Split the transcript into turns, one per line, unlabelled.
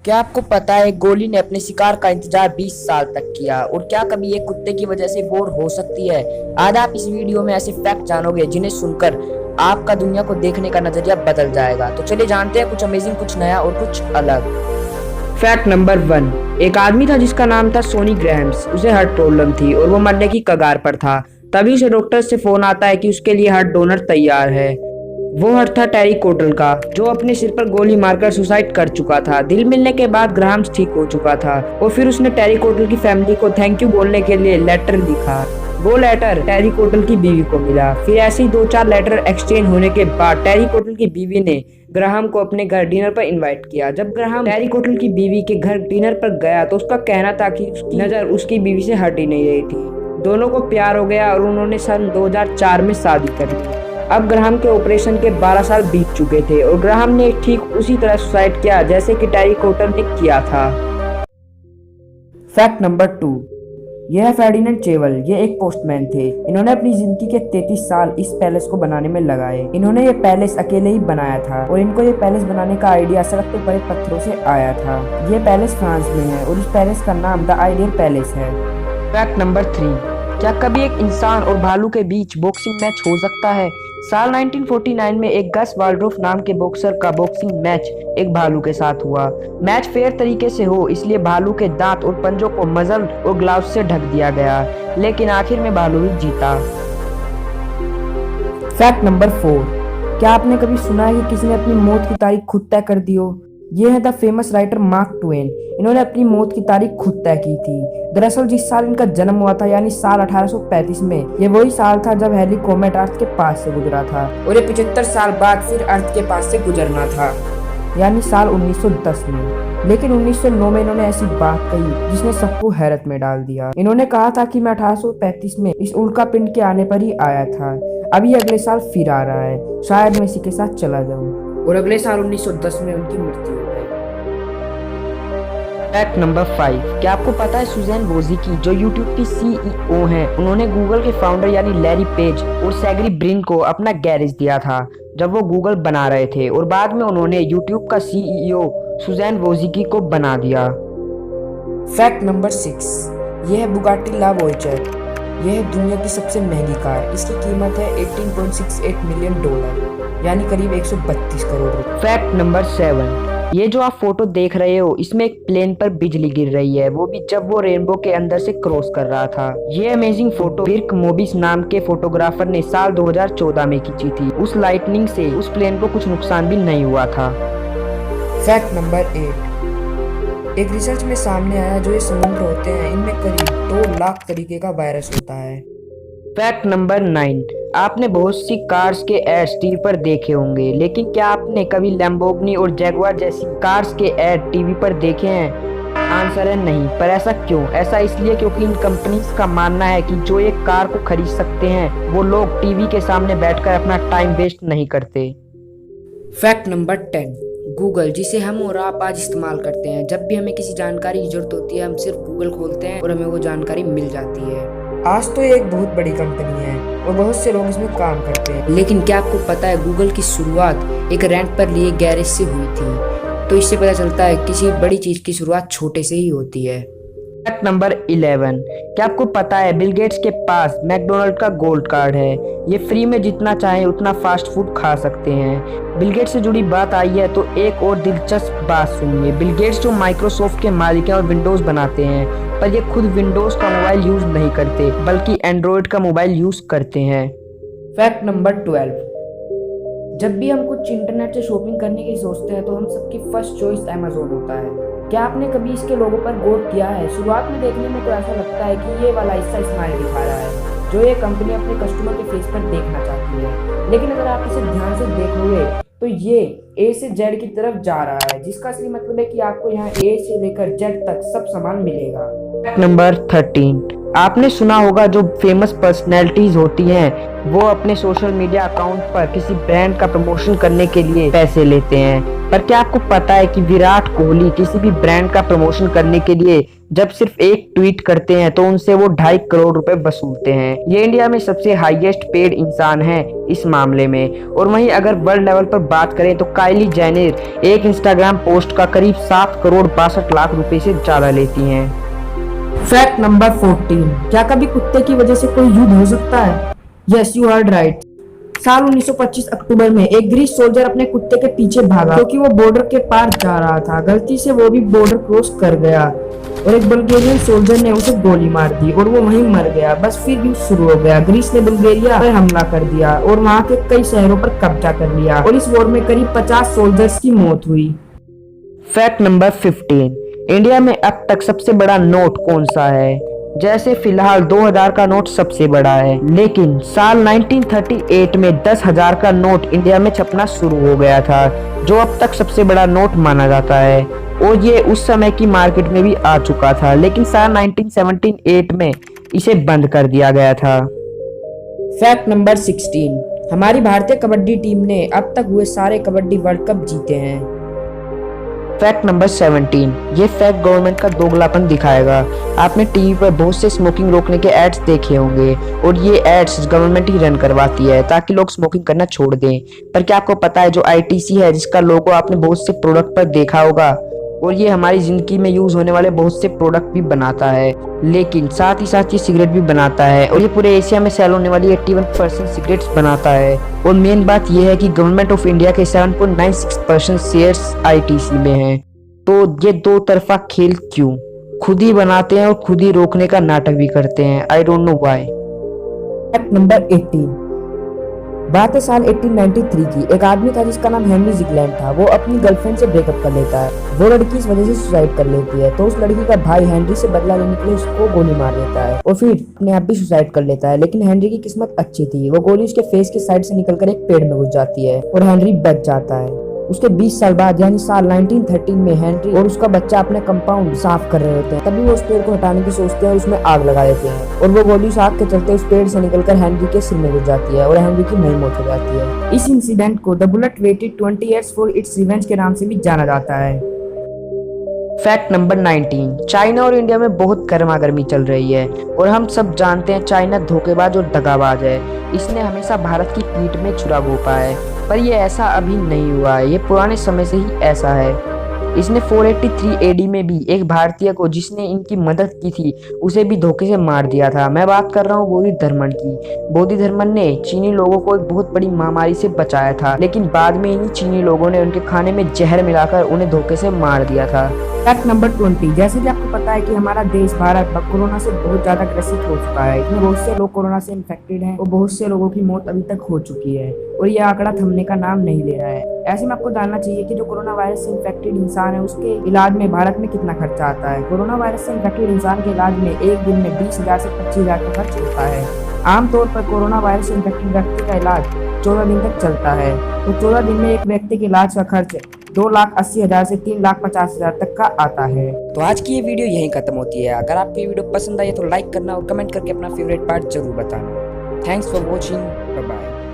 क्या आपको पता है गोली ने अपने शिकार का इंतजार 20 साल तक किया और क्या कभी एक कुत्ते की वजह से बोर हो सकती है। आज आप इस वीडियो में ऐसे फैक्ट जानोगे जिन्हें सुनकर आपका दुनिया को देखने का नजरिया बदल जाएगा। तो चलिए जानते हैं कुछ अमेजिंग, कुछ नया और कुछ अलग। Fact number 1। एक आदमी था जिसका नाम था सोनी ग्रैम्स। उसे हार्ट प्रॉब्लम थी और वो मरने की कगार पर था। तभी उसे डॉक्टर से फोन आता है कि उसके लिए हार्ट डोनर तैयार है। वो हार्ट था टेरी कोटल का, जो अपने सिर पर गोली मारकर सुसाइड कर चुका था। दिल मिलने के बाद ग्राहम्स ठीक हो चुका था और फिर उसने टेरी कोटल की फैमिली को थैंक यू बोलने के लिए लेटर लिखा। वो लेटर टेरी कोटल की बीवी को मिला। फिर ऐसे ही 2-4 लेटर एक्सचेंज होने के बाद टेरी कोटल की बीवी ने ग्राहम को अपने घर डिनर पर इनवाइट किया। जब ग्राहम टेरी कोटल की बीवी के घर डिनर पर गया तो उसका कहना था कि उसकी नजर उसकी बीवी से हट ही नहीं रही थी। दोनों को प्यार हो गया और उन्होंने सन 2004 में शादी कर ली। अब ग्राहम के ऑपरेशन के 12 साल बीत चुके थे और ग्राहम ने ठीक उसी तरह सुसाइड किया जैसे कि टेरी कोटल ने किया था। Fact number 2। यह फर्डिनेंड चेवल, ये एक पोस्टमैन थे। इन्होंने अपनी जिंदगी के 33 साल इस पैलेस को बनाने में लगाए। इन्होंने ये पैलेस अकेले ही बनाया था और इनको ये पैलेस बनाने का आइडिया सड़क पर पड़े पत्थरों से आया था। ये पैलेस फ्रांस में है और इस पैलेस का नाम द आइडियल पैलेस है। Fact number 3। क्या कभी एक इंसान और भालू के बीच बॉक्सिंग मैच हो सकता है? साल 1949 में एक गस वाल्ड्रोफ नाम के बॉक्सर का बॉक्सिंग मैच एक भालू के साथ हुआ। मैच फेयर तरीके से हो इसलिए भालू के दांत और पंजों को मजल और ग्लव्स से ढक दिया गया, लेकिन आखिर में भालू ही जीता। Fact number 4। क्या आपने कभी सुना है कि किसी ने अपनी मौत की तारीख खुद तय कर दी हो? ये है the famous writer mark Twain. इन्होंने अपनी मौत की तारीख खुद तय की थी। दरअसल जिस साल इनका जन्म हुआ था यानी साल 1835 में, ये वही साल था जब हेली कोमेट अर्थ के पास से गुजरा था और ये 75 साल बाद फिर अर्थ के पास से गुजरना था यानी साल 1910 में। लेकिन 1909 में इन्होंने ऐसी बात कही जिसने सबको हैरत में डाल दिया। इन्होंने कहा था कि मैं 1835 में इस उल्का पिंड के आने पर ही आया था। अभी अगले साल फिर आ रहा है, शायद मैं इसी के साथ चला जाऊं। और अगले साल 1910 में उनकी मृत्यु हो गई। Fact number 5। क्या आपको पता है सुजैन वोजिकी, जो यूट्यूब की सीईओ हैं, उन्होंने गूगल के फाउंडर यानी लैरी पेज और सेर्गेई ब्रिन को अपना गैरेज दिया था जब वो गूगल बना रहे थे और बाद में उन्होंने यूट्यूब का सीईओ सुजैन वोजिकी को बना दिया। Fact number 6। यह है बुगाटी ला वॉयेजर। यह है दुनिया की सबसे महंगी कार। इसकी कीमत है $18.68 मिलियन यानी करीब 132 करोड़ रुपए। Fact number 7। ये जो आप फोटो देख रहे हो इसमें एक प्लेन पर बिजली गिर रही है, वो भी जब वो रेनबो के अंदर से क्रॉस कर रहा था। ये अमेजिंग फोटो बिर्क मोबिस नाम के फोटोग्राफर ने साल 2014 में खींची थी। उस लाइटनिंग से उस प्लेन को कुछ नुकसान भी नहीं हुआ था। Fact number 8। एक रिसर्च में सामने आया जो ये समुद्र होते हैं इनमें करीब 2 लाख तरीके का वायरस होता है। Fact number 9। आपने बहुत सी कार्स के एड्स टीवी पर देखे होंगे, लेकिन क्या आपने कभी लैम्बोर्गिनी और जैगुआर जैसी कार्स के एड टीवी पर देखे हैं? आंसर है नहीं। पर ऐसा क्यों? ऐसा इसलिए क्योंकि इन कंपनीज का मानना है कि जो एक कार को खरीद सकते हैं वो लोग टीवी के सामने बैठकर अपना टाइम वेस्ट नहीं करते। Fact number 10। गूगल, जिसे हम और आप आज इस्तेमाल करते हैं। जब भी हमें किसी जानकारी की जरूरत होती है हम सिर्फ गूगल खोलते हैं और हमें वो जानकारी मिल जाती है। आज तो ये एक बहुत बड़ी कंपनी है और बहुत से लोग इसमें काम करते हैं, लेकिन क्या आपको पता है गूगल की शुरुआत एक रेंट पर लिए गैरेज से हुई थी। तो इससे पता चलता है किसी बड़ी चीज की शुरुआत छोटे से ही होती है। Fact number 11। क्या आपको पता है बिल गेट्स के पास मैकडोनल्ड का गोल्ड कार्ड है? ये फ्री में जितना चाहे उतना फास्ट फूड खा सकते हैं। बिल गेट्स से जुड़ी बात आई है तो एक और दिलचस्प बात सुनिए। बिल गेट्स जो माइक्रोसॉफ्ट के मालिक हैं और विंडोज बनाते हैं, पर ये खुद विंडोज का मोबाइल यूज नहीं करते बल्कि एंड्रॉइड का मोबाइल यूज करते हैं। Fact number 12। जब भी हम कुछ इंटरनेट से शॉपिंग करने की सोचते हैं तो हम सबकी फर्स्ट चॉइस अमेज़न होता है। क्या आपने कभी इसके लोगों पर गौर किया है? शुरुआत में देखने में तो ऐसा लगता है कि ये वाला हिस्सा स्माइल दिखा रहा है जो ये कंपनी अपने कस्टमर के फेस पर देखना चाहती है, लेकिन अगर आप इसे ध्यान से देखोगे तो ये ए से जेड की तरफ जा रहा है, जिसका असली मतलब है कि आपको यहाँ ए से लेकर जेड तक सब सामान मिलेगा। Fact number 13। आपने सुना होगा जो फेमस पर्सनैलिटीज होती हैं वो अपने सोशल मीडिया अकाउंट पर किसी ब्रांड का प्रमोशन करने के लिए पैसे लेते हैं। पर क्या आपको पता है कि विराट कोहली किसी भी ब्रांड का प्रमोशन करने के लिए जब सिर्फ एक ट्वीट करते हैं तो उनसे वो 2.5 करोड़ रुपए वसूलते हैं। ये इंडिया में सबसे हाईएस्ट पेड इंसान है इस मामले में। और वहीं अगर वर्ल्ड लेवल पर बात करें तो काइली जेनर एक इंस्टाग्राम पोस्ट का करीब 7 करोड़ 62 लाख रुपए से ज्यादा लेती हैं।
फैक्ट नंबर 14, क्या कभी कुत्ते की वजह से कोई युद्ध हो सकता है? Yes, you heard right. साल 1925 अक्टूबर में एक ग्रीस सोल्जर अपने कुत्ते के पीछे भागा क्योंकि वो बॉर्डर के पार जा रहा था। गलती से वो भी बॉर्डर क्रॉस कर गया और एक बल्गेरियन सोल्जर ने उसे गोली मार दी और वो वहीं मर गया। बस फिर युद्ध शुरू हो गया। ग्रीस ने बुल्गारिया पर हमला कर दिया और वहाँ के कई शहरों पर कब्जा कर लिया और इस वॉर में करीब 50 सोल्जर्स की मौत हुई।
फैक्ट नंबर 15, इंडिया में अब तक सबसे बड़ा नोट कौन सा है? जैसे फिलहाल 2000 का नोट सबसे बड़ा है, लेकिन साल 1938 में 10,000 का नोट इंडिया में छपना शुरू हो गया था, जो अब तक सबसे बड़ा नोट माना जाता है और ये उस समय की मार्केट में भी आ चुका था, लेकिन साल 1978 में इसे बंद कर दिया गया था।
फैक्ट नंबर 16, हमारी भारतीय कबड्डी टीम ने अब तक हुए सारे कबड्डी वर्ल्ड कप जीते हैं।
फैक्ट नंबर 17, ये फैक्ट गवर्नमेंट का दोगलापन दिखाएगा। आपने टीवी पर बहुत से स्मोकिंग रोकने के एड्स देखे होंगे और ये एड्स गवर्नमेंट ही रन करवाती है ताकि लोग स्मोकिंग करना छोड़ दें। पर क्या आपको पता है जो ITC है, जिसका लोगो आपने बहुत से प्रोडक्ट पर देखा होगा और ये हमारी जिंदगी में यूज होने वाले बहुत से प्रोडक्ट भी बनाता है, लेकिन साथ ही साथ ये सिगरेट भी बनाता है और ये पूरे एशिया में सेल होने वाली 81% सिगरेट्स बनाता है। और मेन बात ये है कि गवर्नमेंट ऑफ इंडिया के 7.96% शेयर्स ITC में हैं। तो ये दो तरफा खेल क्यों? खुद ही बनाते हैं और खुद ही रोकने का नाटक भी करते हैं। I don't know why.
Fact number 18, बात है साल 1893 की। एक आदमी था जिसका नाम हेनरी जिगलैंड था। वो अपनी गर्लफ्रेंड से ब्रेकअप कर लेता है। वो लड़की इस वजह से सुसाइड कर लेती है, तो उस लड़की का भाई हेनरी से बदला लेने के लिए उसको गोली मार देता है और फिर अपने आप भी सुसाइड कर लेता है। लेकिन हेनरी की किस्मत अच्छी थी, वो गोली उसके फेस के साइड से निकलकर एक पेड़ में घुस जाती है और हेनरी बच जाता है। उसके 20 साल बाद यानी साल 1913 में हेनरी और उसका बच्चा अपने कंपाउंड साफ कर रहे होते हैं। तभी वो उस पेड़ को हटाने की सोचते हैं और उसमें आग लगा देते हैं और वो गोली उस आग के चलते उस पेड़ से निकलकर हेनरी के सिर में घुस जाती है और हेनरी की वहीं मौत हो जाती है। इस इंसिडेंट को the bullet waited 20 years for its revenge के नाम से भी जाना जाता है।
फैक्ट नंबर 19, चाइना और इंडिया में बहुत गर्मा गर्मी चल रही है और हम सब जानते हैं चाइना धोखेबाज और दगाबाज है। इसने हमेशा भारत की पीठ में छुरा घोंपा है, पर यह ऐसा अभी नहीं हुआ है, ये पुराने समय से ही ऐसा है। इसने 483 AD में भी एक भारतीय को जिसने इनकी मदद की थी उसे भी धोखे से मार दिया था। मैं बात कर रहा हूँ बोधिधर्मन की। बोधिधर्मन ने चीनी लोगों को एक बहुत बड़ी महामारी से बचाया था, लेकिन बाद में इन्हीं चीनी लोगों ने उनके खाने में जहर मिलाकर उन्हें धोखे से मार दिया था।
फैक्ट नंबर 20, जैसे कि आपको पता है कि हमारा देश भारत कोरोना से बहुत ज्यादा ग्रसित हो चुका है। इसमें बहुत से लोग कोरोना से इन्फेक्टेड हैं और बहुत से लोगों की मौत अभी तक हो चुकी है और ये आंकड़ा थमने का नाम नहीं ले रहा है। ऐसे में आपको जानना चाहिए कि जो कोरोना वायरस से इन्फेक्टेड इंसान है उसके इलाज में भारत में कितना खर्चा आता है। कोरोना वायरस से इन्फेक्टेड इंसान के इलाज में एक दिन में 20,000 से 25,000 का खर्च होता है। आमतौर पर कोरोना वायरस से इन्फेक्टेड व्यक्ति का इलाज 14 दिन तक चलता है, तो 14 दिन में एक व्यक्ति के इलाज का खर्च 2,80,000 से 3,50,000 तक का आता है।
तो आज की ये वीडियो यहीं खत्म होती है। अगर आपको ये वीडियो पसंद आई तो लाइक करना और कमेंट करके अपना फेवरेट पार्ट जरूर बताना। Thanks for watching, bye bye.